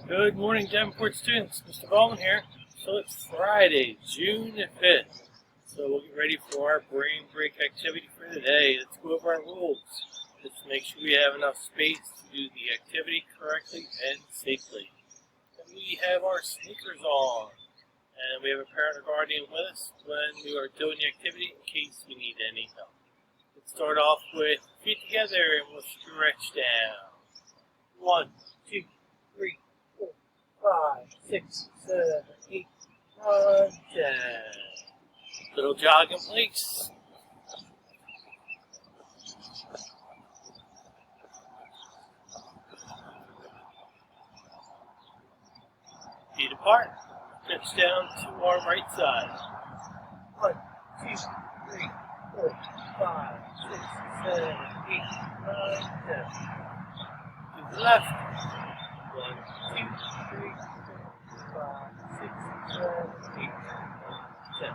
Good morning, Davenport students. Mr. Baldwin here. So it's Friday, June 5th. So we'll get ready for our brain break activity for today. Let's go over our rules. Let's make sure we have enough space to do the activity correctly and safely. And we have our sneakers on. And we have a parent or guardian with us when we are doing the activity in case we need any help. Let's start off with feet together and we'll stretch down. 1, 2, 3, 4, 5, 6, 7, 8, 9, 10. Little jog in place. Feet apart. Stretch down to our right side. 1, 2, 3, 4, 5, 6, 7, 8, 9, 10. To the left. 1, 2, 3, 4, 5, 6, 7, 8, 9, 10.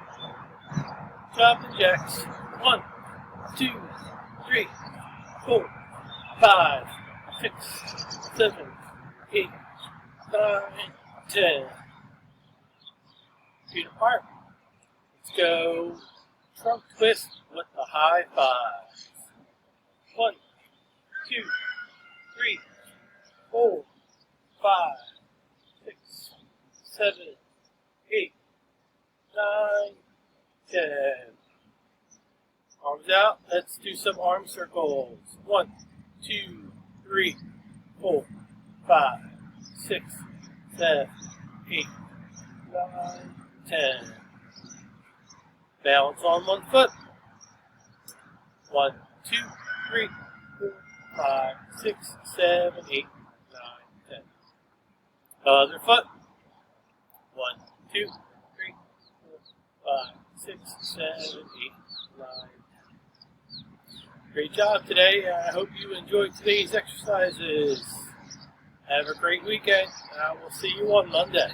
Jumping jacks. 1, 2, 3, 4, 5, 6, 7, 8, 9, 10. Feet apart. Let's go trunk twist with the high fives. 1, 2, 3, 4, 5, 6, 7, 8, 9, 10. Arms out. Let's do some arm circles. 1, 2, 3, 4, 5, 6, 7, 8, 9, 10. Balance on one foot. 1, 2, 3, 4, 5, 6, 7, 8, 9, 10. Other foot. 1, 2, 3, 4, 5, 6, 7, 8, 9, 10. Great job today. I hope you enjoyed today's exercises. Have a great weekend. I will see you on Monday.